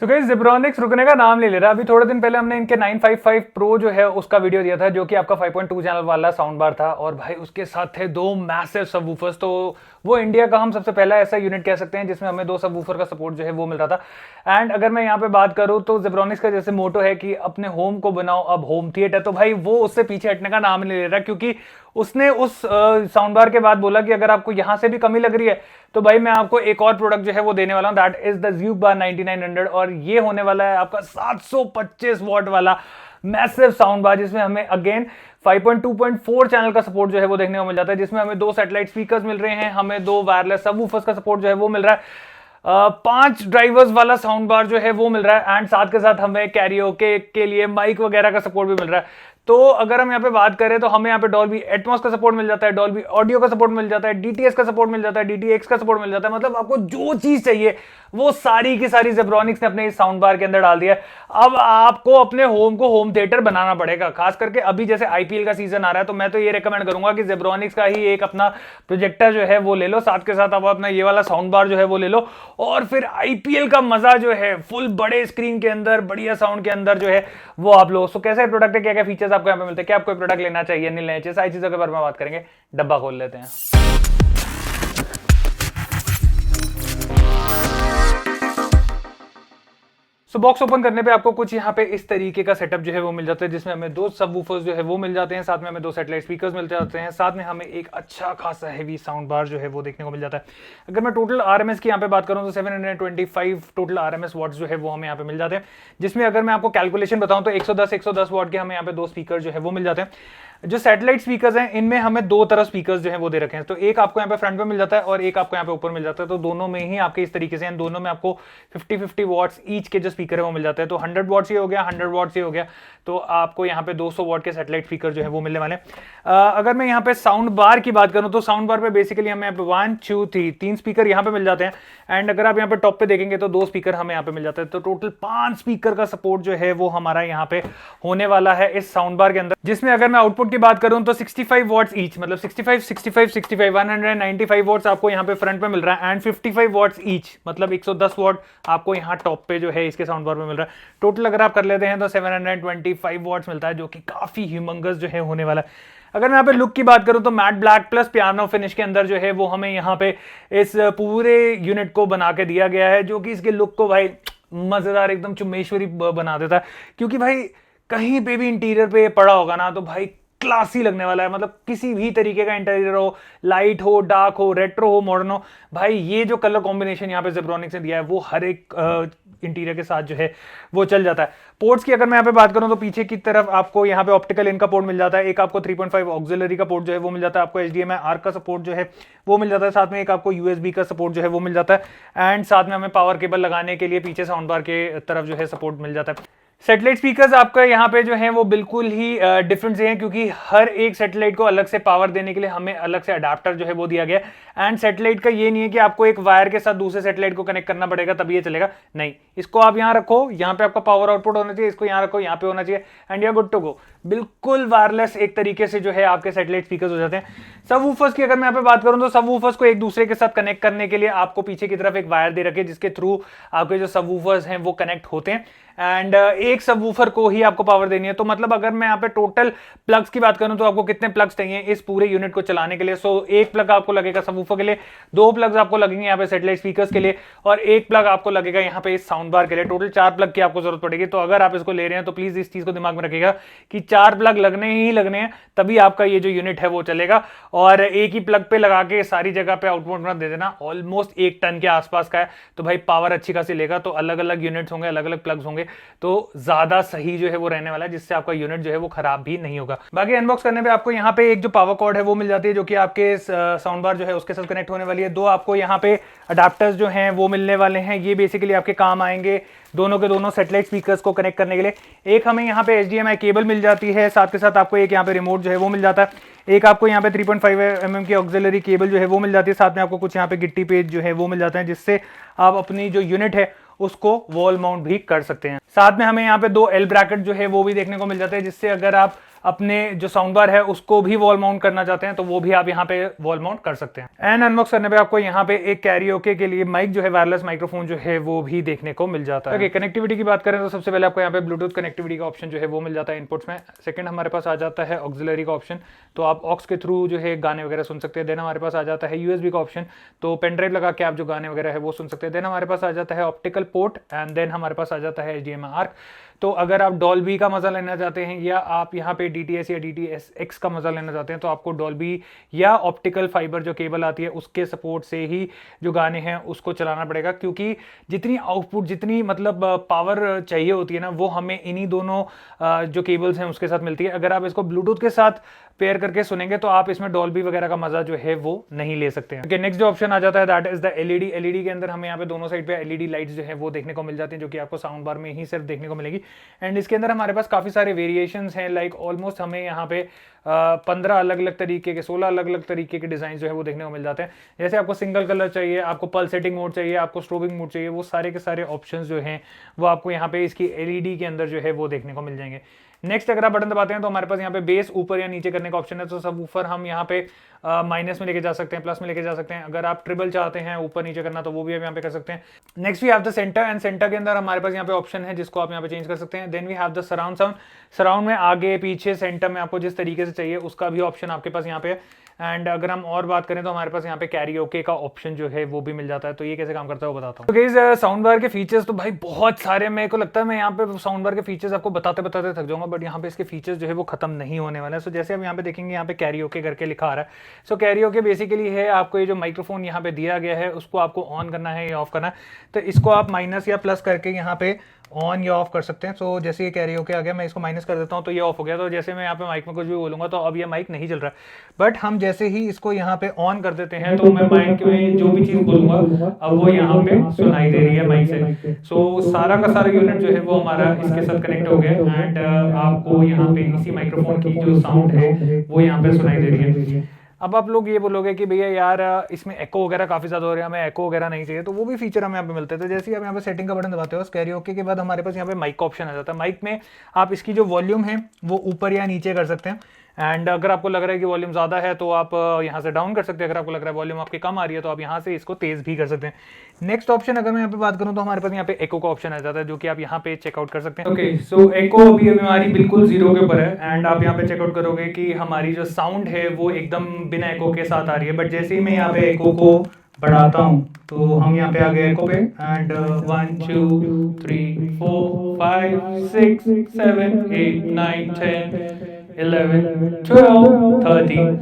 तो गाइस ज़ेब्रॉनिक्स रुकने का नाम नहीं ले रहा। अभी थोड़े दिन पहले हमने इनके 955 प्रो जो है उसका वीडियो दिया था, जो कि आपका 5.2 चैनल वाला साउंड बार था, और भाई उसके साथ थे दो मैसिव सबवूफर्स। तो वो इंडिया का हम सबसे पहला ऐसा यूनिट कह सकते हैं जिसमें हमें दो सबवूफर का सपोर्ट जो है वो मिल रहा था। एंड अगर मैं यहाँ पे बात करूँ तो ज़ेब्रॉनिक्स का जैसे मोटो है कि अपने होम को बनाओ अब होम थिएटर, तो भाई वो उससे पीछे हटने का नाम नहीं ले रहा, क्योंकि उसने उस साउंड बार के बाद बोला कि अगर आपको यहां से भी कमी लग रही है तो भाई मैं आपको एक और प्रोडक्ट जो है वो देने वाला हूं, दैट इज द ज़्यूक बार 9900, और ये होने वाला है आपका 725 वॉट वाला मैसिव साउंड बार, जिसमें हमें अगेन 5.2.4 चैनल का सपोर्ट जो है वो देखने को मिल जाता है, जिसमें हमें दो सैटेलाइट स्पीकर्स मिल रहे हैं, हमें दो वायरलेस सबवूफर्स का सपोर्ट जो है वो मिल रहा है, 5 ड्राइवर्स वाला साउंड बार जो है वो मिल रहा है, एंड साथ के साथ हमें कैरियोके के लिए माइक वगैरह का सपोर्ट भी मिल रहा है। तो अगर हम यहाँ पे बात करें तो हमें यहाँ पे डॉल्बी एटमॉस का सपोर्ट मिल जाता है, डॉल्बी ऑडियो का सपोर्ट मिल जाता है, डीटीएस का सपोर्ट मिल जाता है, डीटीएक्स का सपोर्ट मिल जाता है। मतलब आपको जो चीज चाहिए वो सारी की सारी ज़ेब्रॉनिक्स ने अपने इस साउंड बार के अंदर डाल दिया है। अब आपको अपने होम को होम थिएटर बनाना पड़ेगा, खास करके अभी जैसे आईपीएल का सीजन आ रहा है, तो मैं तो ये रेकमेंड करूंगा कि ज़ेब्रॉनिक्स का ही एक अपना प्रोजेक्टर जो है वो ले लो, साथ के साथ आप अपना ये वाला साउंड बार जो है वो ले लो, और फिर आईपीएल का मजा जो है फुल बड़े स्क्रीन के अंदर बढ़िया साउंड के अंदर जो है वो आप लो। सो कैसा प्रोडक्ट है, क्या क्या फीचर्स आपको यहाँ पे मिलते हैं, क्या आपको प्रोडक्ट लेना चाहिए नहीं लेना चाहिए, सारी चीजों के बारे में बात करेंगे। डब्बा खोल लेते हैं। सो बॉक्स ओपन करने पे आपको कुछ यहाँ पे इस तरीके का सेटअप जो है वो मिल जाता है, जिसमें हमें दो सबवूफर्स जो है वो मिल जाते हैं, साथ में हमें दो सैटेलाइट स्पीकर्स मिल जाते हैं, साथ में हमें एक अच्छा खासा हेवी साउंड बार जो है वो देखने को मिल जाता है। अगर मैं टोटल आरएमएस की यहाँ पे बात करूँ तो 725 टोटल आरएमएस वॉट्स जो है वो हमें यहाँ पे मिल जाते हैं, जिसमें अगर मैं आपको कैलकुलेशन बताऊं तो 110 वॉट के हमें यहाँ पे दो स्पीकर जो है वो मिल जाते हैं। जो सैटेलाइट स्पीकर्स हैं इनमें हमें दो तरफ स्पीकर्स जो है वो दे रखे हैं, तो एक आपको यहाँ पे फ्रंट पे मिल जाता है और एक आपको यहाँ पे ऊपर मिल जाता है, तो दोनों में ही आपके इस तरीके से दोनों में आपको 50-50 वॉट्स ईच के जो स्पीकर है वो मिल जाते हैं। तो 100 वॉट्स ये हो गया, 100 वॉट्स ये हो गया, तो आपको यहाँ पे 200 वॉट के सैटेलाइट स्पीकर जो है वो मिलने वाले हैं। अगर मैं यहाँ पे साउंड बार की बात करूँ तो साउंड बार पे बेसिकली हमें 1 2 3 तीन स्पीकर यहाँ पे मिल जाते हैं, एंड अगर आप यहाँ पे टॉप पे देखेंगे तो दो स्पीकर हमें यहाँ पे मिल जाते हैं, तो टोटल 5 स्पीकर का सपोर्ट जो है वो हमारा यहाँ पे होने वाला है इस साउंड बार के अंदर। जिसमें अगर मैं आउटपुट की बात करूं तो 65 वॉट्स ईच, मतलब 195 वॉट्स आपको यहाँ पे फ्रंट पे मिल रहा है, एंड 55 वॉट्स ईच मतलब 110 वॉट आपको यहाँ टॉप पे जो है इसके साउंड बार में मिल रहा है। टोटल अगर आप कर लेते हैं तो 725 वॉट्स मिलता है, जो कि काफी ह्यूमंगस जो है होने वाला है। अगर मैं यहाँ पे लुक की बात करूं तो matte black plus piano finish के अंदर जो है वो हमें यहाँ पे इस पूरे यूनिट को बना के दिया गया है, जो कि इसके लुक को भाई मजेदार एकदम चुम्मेश्वरी बना देता है, क्योंकि भाई कहीं पे भी इंटीरियर पे पड़ा होगा ना तो भाई क्लासी लगने वाला है। मतलब किसी भी तरीके का इंटीरियर हो, लाइट हो, डार्क हो, रेट्रो हो, मॉडर्न हो, भाई ये जो कलर कॉम्बिनेशन यहाँ पे ज़ेब्रॉनिक्स ने दिया है वो हर एक इंटीरियर के साथ जो है वो चल जाता है। पोर्ट्स की अगर मैं यहाँ पे बात करूं तो पीछे की तरफ आपको यहाँ पे ऑप्टिकल इन का पोर्ट मिल जाता है, एक आपको 3.5 ऑक्सिलरी का पोर्ट जो है वो मिल जाता है, आपको HDMI आर्क का सपोर्ट जो है वो मिल जाता है, साथ में एक आपको USB का सपोर्ट जो है वो मिल जाता है, एंड साथ में हमें पावर केबल लगाने के लिए पीछे साउंड बार के तरफ जो है सपोर्ट मिल जाता है। सैटेलाइट स्पीकर्स आपका यहाँ पे जो है वो बिल्कुल ही डिफरेंट से हैं, क्योंकि हर एक सैटेलाइट को अलग से पावर देने के लिए हमें अलग से अडाप्टर जो है वो दिया गया है, एंड सैटेलाइट का ये नहीं है कि आपको एक वायर के साथ दूसरे सैटेलाइट को कनेक्ट करना पड़ेगा तभी ये चलेगा, नहीं, इसको आप यहाँ रखो, यहाँ पे आपका पावर आउटपुट होना चाहिए, इसको यहाँ रखो, यहाँ पे होना चाहिए, and you are good to go. बिल्कुल वायरलेस एक तरीके से जो है आपके सैटेलाइट स्पीकर्स हो जाते हैं। सबवूफर्स की अगर मैं यहाँ पे बात करूं तो सबवूफर्स को एक दूसरे के साथ कनेक्ट करने के लिए आपको पीछे की तरफ एक वायर दे रखे, जिसके थ्रू आपके जो सबवूफर्स हैं वो कनेक्ट होते हैं, एंड एक सबवूफर को ही आपको पावर देनी है। तो मतलब अगर मैं यहाँ पे टोटल प्लग्स की बात करूं तो आपको कितने प्लग्स चाहिए इस पूरे यूनिट को चलाने के लिए? सो एक प्लग आपको लगेगा सबवूफर के लिए, दो प्लग्स आपको लगेंगे यहाँ पे सैटेलाइट स्पीकर्स के लिए, और एक प्लग आपको लगेगा यहाँ पे इस साउंड बार के लिए। टोटल 4 प्लग की आपको जरूरत पड़ेगी। तो अगर आप इसको ले रहे हैं तो प्लीज इस चीज को दिमाग में रखिएगा कि 4 प्लग लगने ही लगने हैं, तभी आपका ये जो यूनिट है वो चलेगा, और एक ही प्लग पे लगा के सारी जगह पे आउटपुट मत दे देना। ऑलमोस्ट 1 टन के आसपास का है, तो भाई पावर अच्छी खासी लेगा। तो अलग अलग यूनिट्स होंगे, अलग अलग प्लग्स होंगे, तो ज्यादा सही जो है वो रहने वाला है, जिससे आपका यूनिट जो है वो खराब भी नहीं होगा। बाकी अनबॉक्स करने पे आपको यहाँ पे एक जो पावर कॉर्ड है वो मिल जाती है, जो कि आपके साउंड बार जो है उसके साथ कनेक्ट होने वाली है। दो आपको यहाँ पे अडाप्टर्स जो हैं वो मिलने वाले हैं, ये बेसिकली आपके काम आएंगे दोनों के दोनों सैटेलाइट स्पीकर्स को कनेक्ट करने के लिए। एक हमें यहाँ पे HDMI केबल मिल जाती है, साथ के साथ आपको एक यहाँ पे रिमोट जो है वो मिल जाता है, एक आपको यहाँ पे 3.5 mm की ऑक्सिलरी केबल जो है वो मिल जाती है, साथ में आपको कुछ यहाँ पे गिट्टी पेज जो है वो मिल जाते हैं, जिससे आप अपनी जो यूनिट है उसको वॉल माउंट भी कर सकते हैं। साथ में हमें यहाँ पे 2 L ब्रैकेट जो है वो भी देखने को मिल जाते हैं, जिससे अगर आप अपने जो साउंड बार है उसको भी वॉल माउंट करना चाहते हैं तो वो भी आप यहाँ पे वॉल माउंट कर सकते हैं। एंड अनबॉक्स करने पे आपको यहाँ पे एक कैरियोके के लिए माइक जो है, वायरलेस माइक्रोफोन जो है वो भी देखने को मिल जाता है। कनेक्टिविटी की बात करें तो सबसे पहले आपको यहाँ पे ब्लूटूथ कनेक्टिविटी का ऑप्शन जो है वो मिल जाता है इनपुट्स में। सेकंड हमारे पास आ जाता है ऑक्सिलरी का ऑप्शन, तो आप ऑक्स के थ्रू जो है गाने वगैरह सुन सकते हैं। देन हमारे पास आ जाता है यूएसबी का ऑप्शन, तो पेन ड्राइव लगा के आप जो गाने वगैरह है वो सुन सकते हैं। देन हमारे पास आ जाता है ऑप्टिकल पोर्ट एंड देन हमारे पास आ जाता है HDMI आर्क। तो अगर आप डॉल्बी का मजा लेना चाहते हैं या आप यहाँ पे DTS या DTS:X का मजा लेना चाहते हैं तो आपको डॉल्बी या ऑप्टिकल फाइबर जो केबल आती है उसके सपोर्ट से ही जो गाने हैं उसको चलाना पड़ेगा, क्योंकि जितनी आउटपुट, जितनी मतलब पावर चाहिए होती है ना, वो हमें इन्हीं दोनों जो केबल्स हैं उसके साथ मिलती है। अगर आप इसको ब्लूटूथ के साथ पेयर करके सुनेंगे तो आप इसमें डॉल्बी वगैरह का मजा जो है वो नहीं ले सकते हैं। ओके, नेक्स्ट जो ऑप्शन आ जाता है that is the LED। LED के अंदर हमें यहाँ पे दोनों साइड पे LED लाइट्स जो है वो देखने को मिल जाती हैं, जो कि आपको साउंड बार में ही सिर्फ देखने को मिलेगी। एंड इसके अंदर हमारे पास काफी सारे वेरिएशंस हैं, लाइक ऑलमोस्ट हमें यहाँ पे 15 अलग अलग तरीके के, 16 अलग अलग तरीके के डिजाइन जो है वो देखने को मिल जाते हैं। जैसे आपको सिंगल कलर चाहिए, आपको पल्सेटिंग मोड चाहिए, आपको स्ट्रोबिंग मोड चाहिए, वो सारे के सारे ऑप्शंस जो हैं वो आपको यहाँ पे इसकी LED के अंदर जो है वो देखने को मिल जाएंगे। नेक्स्ट अगर आप बटन दबाते हैं तो हमारे पास यहाँ पे बेस ऊपर या नीचे करने का ऑप्शन है, तो सब ऊपर हम यहाँ पे माइनस में लेके जा सकते हैं, प्लस में लेके जा सकते हैं। अगर आप ट्रिपल चाहते हैं ऊपर नीचे करना तो वो भी आप यहाँ पे कर सकते हैं। Next we have the centre, एंड सेंटर के अंदर हमारे पास यहाँ पे ऑप्शन है जिसको आप यहाँ पे चेंज कर सकते हैं। Then we have the surround sound. Surround में आगे पीछे सेंटर में आपको जिस तरीके से चाहिए उसका भी ऑप्शन आपके पास यहाँ पे है। एंड अगर हम और बात करें तो हमारे पास यहाँ पे कैरियोके का ऑप्शन जो है वो भी मिल जाता है। तो ये कैसे काम करता है वो बताता हूँ। तो गाइस साउंड बार के फीचर्स तो भाई बहुत सारे, मेरे को लगता है मैं यहाँ पे साउंड बार के फीचर्स आपको बताते बताते थक जाऊंगा, बट यहाँ पे इसके फीचर्स जो है वो खत्म नहीं होने वाले हैं। सो जैसे हम यहाँ पे देखेंगे यहाँ पे कैरियोके करके लिखा आ रहा है। सो कैरियोके बेसिकली है आपको ये जो माइक्रोफोन यहाँ पे दिया गया है उसको आपको ऑन करना है या ऑफ करना है, तो इसको आप माइनस या प्लस करके यहाँ पे ऑन या ऑफ कर सकते हैं। सो जैसे ये कैरियोके आ गया, मैं इसको माइनस कर देता हूँ तो ये ऑफ हो गया। तो जैसे मैं यहाँ पे माइक में कुछ भी बोलूंगा तो अब ये माइक नहीं चल रहा है, बट हम जैसे ही इसको यहाँ पे ऑन कर देते हैं तो मैं माइक में जो भी चीज बोलूंगा अब वो यहाँ पे सुनाई दे रही है माइक से। सो सारा का सारा यूनिट जो है वो हमारा इसके साथ कनेक्ट हो गया एंड आपको यहाँ पे इसी माइक्रोफोन की जो साउंड है वो यहाँ पे सुनाई दे रही है। अब आप लोग ये बोलोगे कि भैया यार इसमें एको वगैरह काफी ज्यादा हो रहा है, हमें एको वगैरह नहीं चाहिए, तो वो भी फीचर हमें यहाँ पे मिलते हैं। तो जैसे ही आप यहाँ पे सेटिंग का बटन दबाते हो कैरियोके के बाद हमारे पास यहाँ पे माइक का ऑप्शन आ जाता है। माइक में आप इसकी जो वॉल्यूम है वो ऊपर या नीचे कर सकते हैं। एंड अगर आपको लग रहा है कि वॉल्यूम ज़्यादा है तो आप यहाँ से डाउन कर सकते हैं। अगर आपको लग रहा है वॉल्यूम आपकी कम आ रही है तो आप यहाँ से इसको तेज भी कर सकते हैं। नेक्स्ट ऑप्शन अगर मैं यहाँ पे बात करूँ तो हमारे पास यहाँ पे एको का ऑप्शन आ जाता है, जो कि आप यहाँ पे चेकआउट कर सकते हैं। ओके, सो एको अभी हमारी बिल्कुल 0 के ऊपर है एंड आप यहाँ पे चेकआउट करोगे कि हमारी जो साउंड है वो एकदम बिना एको के साथ आ रही है। बट जैसे ही मैं यहाँ पे एको को बढ़ाता हूँ तो हम यहाँ पे आ गए एको पे एंड 1 2 3 4 5 6 7 8 9 10 11 12 13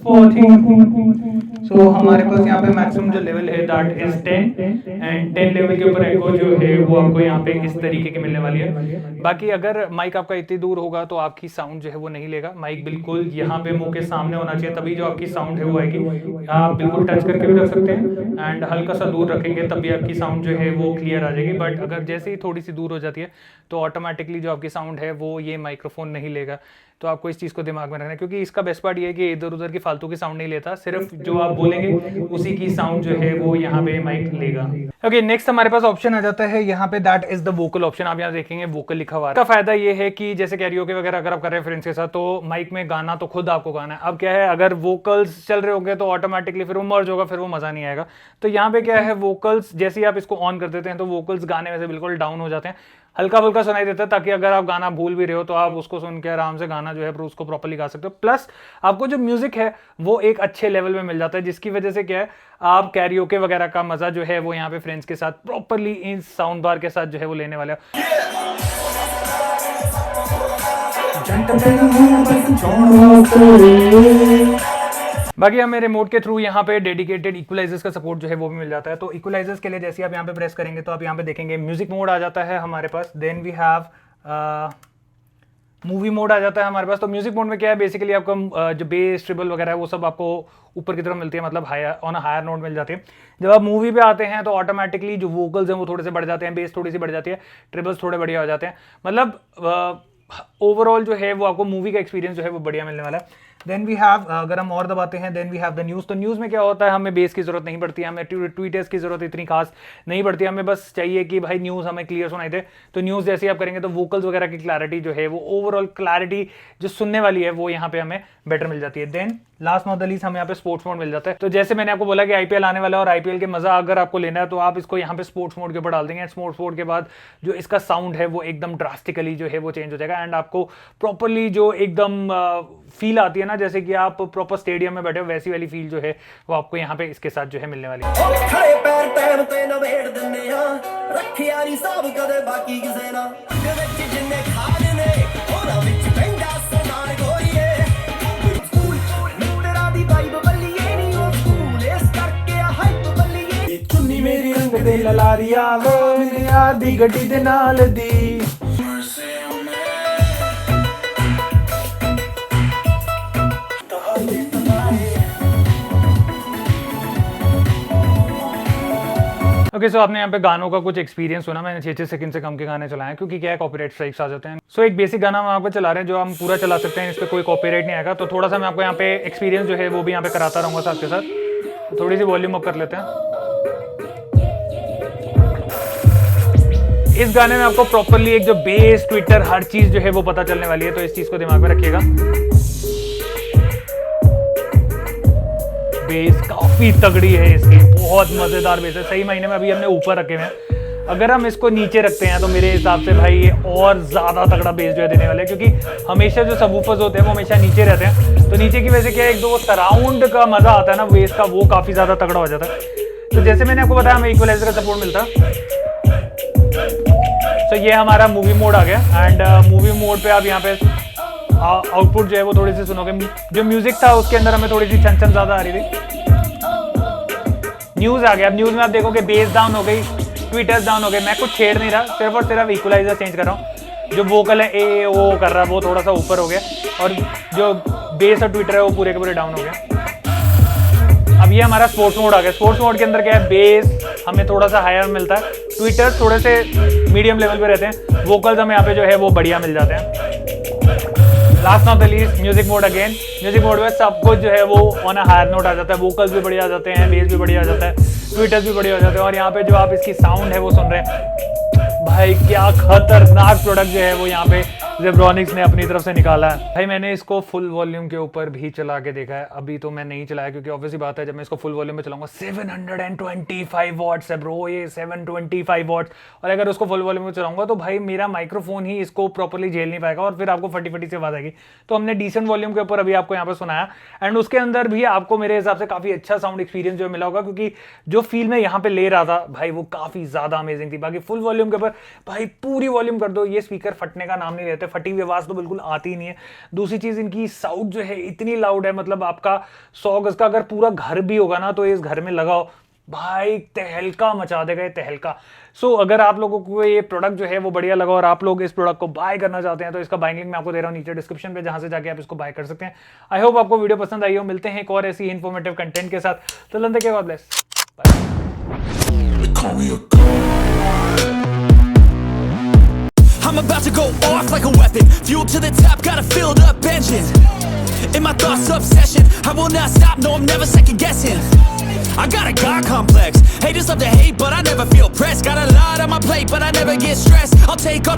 14। सो हमारे पास यहाँ पे मैक्सिमम जो लेवल है दैट इज 10 एंड 10 लेवल के ऊपर एको जो है वो आपको यहाँ पे इस तरीके की मिलने वाली है। बाकी अगर माइक आपका इतनी दूर होगा तो आपकी साउंड जो है वो नहीं लेगा। माइक बिल्कुल यहाँ पे मुंह के सामने होना चाहिए, तभी जो आपकी साउंड है वो आएगी। आप बिल्कुल टच करके भी रख सकते हैं एंड हल्का सा दूर रखेंगे तब भी आपकी साउंड जो है वो क्लियर आ जाएगी। बट अगर जैसे ही थोड़ी सी दूर हो जाती है तो ऑटोमेटिकली जो आपकी साउंड है वो ये माइक्रोफोन नहीं लेगा। तो आपको इस चीज को दिमाग में रखना है, क्योंकि इसका बेस्ट पार्ट ये है कि इधर उधर की फालतू की साउंड नहीं लेता, सिर्फ जो आप बोलेंगे उसी की साउंड जो है वो यहाँ पे माइक लेगा। ओके, नेक्स्ट हमारे पास ऑप्शन आ जाता है यहाँ पे that is the vocal option. आप यहाँ देखेंगे वोकल लिखा हुआ है। इसका फायदा ये है कि जैसे कैरियोके वगैरह अगर आप कर रहे हैं फ्रेंड्स के साथ तो माइक में गाना तो खुद आपको गाना है। अब क्या है, अगर वोकल्स चल रहे होंगे तो ऑटोमेटिकली फिर वो मर्ज होगा, फिर वो मजा नहीं आएगा। तो यहाँ पे क्या है, वोकल्स जैसे ही आप इसको ऑन कर देते हैं तो वोकल्स गाने में से बिल्कुल डाउन हो जाते हैं, हल्का फुल्का सुनाई देता है, ताकि अगर आप गाना भूल भी रहे हो तो आप उसको सुन के आराम से गाना जो है उसको प्रॉपर्ली गा सकते हो। प्लस आपको जो म्यूजिक है वो एक अच्छे लेवल में मिल जाता है, जिसकी वजह से क्या है आप कैरियोके वगैरह का मजा जो है वो यहाँ पे फ्रेंड्स के साथ प्रॉपर्ली इन साउंड बार के साथ जो है वो लेने वाले हो। बाकी हमें रिमोट के थ्रू यहाँ पे डेडिकेटेड इक्वलाइजर्स का सपोर्ट जो है वो भी मिल जाता है। तो इक्वलाइजर्स के लिए जैसे आप यहाँ पे प्रेस करेंगे तो आप यहाँ पे देखेंगे म्यूजिक मोड आ जाता है हमारे पास। Then we have movie mode आ जाता है हमारे पास। तो म्यूजिक मोड में क्या है, बेसिकली आपको जो बेस ट्रिबल वगैरह है वो सब आपको ऊपर की तरफ मिलती है, मतलब हायर ऑन हायर नोट मिल जाती है। जब आप मूवी पे आते हैं तो ऑटोमेटिकली जो वोकल्स हैं वो थोड़े से बढ़ जाते हैं, बेस थोड़ी सी बढ़ जाती है, ट्रिबल्स थोड़े बढ़िया हो जाते हैं। मतलब ओवरऑल जो है वो आपको मूवी का एक्सपीरियंस जो है वो बढ़िया मिलने वाला है। देन वी हैव, अगर हम और दबाते हैं, then we have the news. तो न्यूज़ में क्या होता है, हमें बेस की जरूरत नहीं पड़ती है, हमें ट्वीटर्स की जरूरत इतनी खास नहीं पड़ती है, हमें बस चाहिए कि भाई न्यूज़ हमें क्लियर सुनाई दे। तो न्यूज़ जैसे आप करेंगे तो वोकल्स वगैरह की क्लैरिटी जो है वो ओवरऑल क्लैरिटी जो सुनने वाली है वो यहाँ पे हमें बेटर मिल जाती है। Then last not the least हमें यहाँ पे स्पोर्ट्स मोड मिल जाता है। तो जैसे मैंने आपको बोला कि आईपीएल आने वाला है और आईपीएल के मजा अगर आपको लेना है तो आप इसको यहाँ पे स्पोर्ट्स मोड के ऊपर डाल देंगे। स्पोर्ट्स मोड के बाद जो इसका साउंड है वो एकदम ड्रास्टिकली जो है वो चेंज हो जाएगा एंड आपको प्रॉपरली जो एकदम फील आती है ना, जैसे कि आप प्रॉपर स्टेडियम में बैठे हो, वैसी वाली फील जो है वो आपको यहाँ पे इसके साथ जो है मिलने वाली है। ललारिया वो मेरे यार दी गड्डी दे नाल दी। ओके सो आपने यहाँ पे गानों का कुछ एक्सपीरियंस सुना। मैंने 6-6 सेकंड से कम के गाने चलाए हैं क्योंकि क्या है कॉपीराइट स्ट्राइक्स आ जाते हैं। सो एक बेसिक गाना हम यहाँ पे चला रहे हैं जो हम पूरा चला सकते हैं, इस पर कोई कॉपीराइट नहीं आएगा। तो थोड़ा सा मैं आपको यहाँ पे एक्सपीरियंस जो है वो भी यहाँ पे कराता रहूंगा साथ के साथ। तो थोड़ी सी वॉल्यूम अप कर लेते हैं। इस गाने में आपको प्रॉपरली एक जो बेस, ट्विटर, हर चीज जो है वो पता चलने वाली है, तो इस चीज को दिमाग में रखिएगा। बेस काफी तगड़ी है इसकी, बहुत मजेदार बेस है। सही महीने में अभी हमने ऊपर रखे हुए हैं, अगर हम इसको नीचे रखते हैं तो मेरे हिसाब से भाई ये और ज्यादा तगड़ा बेस जो है देने वाला है, क्योंकि हमेशा जो सबवूफर्स होते हैं वो हमेशा नीचे रहते हैं। तो नीचे की वजह से क्या है, एक दो सराउंड का मजा आता है ना बेस का, वो काफी ज्यादा तगड़ा हो जाता है। तो जैसे मैंने आपको बताया हमें इक्वलाइजर का सपोर्ट मिलता है। तो ये हमारा मूवी मोड आ गया एंड मूवी मोड पे आप यहाँ पे आउटपुट जो है वो थोड़ी सी सुनोगे। जो म्यूजिक था उसके अंदर हमें थोड़ी सी छन ज्यादा आ रही थी। न्यूज आ गया। अब न्यूज में आप देखोगे बेस डाउन हो गई, ट्विटर्स डाउन हो गए। मैं कुछ छेड़ नहीं रहा, सिर्फ और सिर्फ इक्वलाइजर चेंज कर रहा हूँ। जो वोकल है ए ओ कर रहा है वो थोड़ा सा ऊपर हो गया और जो बेस और ट्विटर है वो पूरे के पूरे डाउन हो गया। अब ये हमारा स्पोर्ट्स मोड आ गया। स्पोर्ट्स मोड के अंदर क्या है, बेस हमें थोड़ा सा हायर मिलता है, ट्विटर्स थोड़े से मीडियम लेवल पे रहते हैं, वोकल्स हमें यहाँ पे जो है वो बढ़िया मिल जाते हैं। Last not the least music mode again. Music mode में सब कुछ जो है वो ऑन अ हायर नोट आ जाता है, वोकल्स भी बढ़िया आ जाते हैं, बेस भी बढ़िया आ जाता है, ट्विटर्स भी बढ़िया हो जाते हैं। और यहाँ पे जो आप इसकी साउंड है वो सुन रहे हैं, भाई क्या खतरनाक प्रोडक्ट जो है वो यहाँ पे जेब्रॉनिक्स ने अपनी तरफ से निकाला है। भाई मैंने इसको फुल वॉल्यूम के ऊपर भी चला के देखा है, अभी तो मैं नहीं चलाया क्योंकि ऑब्वियसली बात है जब मैं इसको फुल वॉल्यूम में चलाऊंगा 725 वॉट्स है ब्रो, ये 725 वॉट्स। और अगर उसको फुल वॉल्यूम में चलाऊंगा तो भाई मेरा माइक्रोफोन ही इसको प्रॉपर्ली झेल नहीं पाएगा और फिर आपको फटी फटी से आवाज आएगी। तो हमने डिसेंट वॉल्यूम के ऊपर अभी आपको यहाँ पे सुनाया एंड उसके अंदर भी आपको मेरे हिसाब से काफी अच्छा साउंड एक्सपीरियंस जो मिला होगा, क्योंकि जो फील मैं यहाँ पे ले रहा था भाई वो काफी ज्यादा अमेजिंग थी। बाकी फुल वॉल्यूम के ऊपर भाई पूरी वॉल्यूम कर दो, ये स्पीकर फटने का नाम नहीं लेते, फटी हुई आवाज तो बिल्कुल आती ही नहीं है। दूसरी चीज इनकी साउंड जो है इतनी लाउड है, मतलब आपका 100 गज का अगर पूरा घर भी होगा ना तो इस घर में लगाओ भाई तहलका मचा देगा ये तहलका। सो अगर आप लोगों को ये प्रोडक्ट जो है वो बढ़िया लगा और आप लोग इस प्रोडक्ट को बाय करना चाहते हैं तो इसका बाइंग लिंक मैं आपको दे रहा हूँ नीचे डिस्क्रिप्शन पे, जहां से जाके आप इसको बाय कर सकते हैं। आई होप आपको वीडियो पसंद आई हो। मिलते हैं एक और ऐसी इन्फॉर्मेटिव कंटेंट के साथ। तो लंदे के God bless, I'm about to go off like a weapon, fuel to the top, got a filled up engine. In my thoughts, obsession, I will not stop, no I'm never second guessing. I got a God complex, haters love to hate but I never feel pressed. Got a lot on my plate but I never get stressed, I'll take up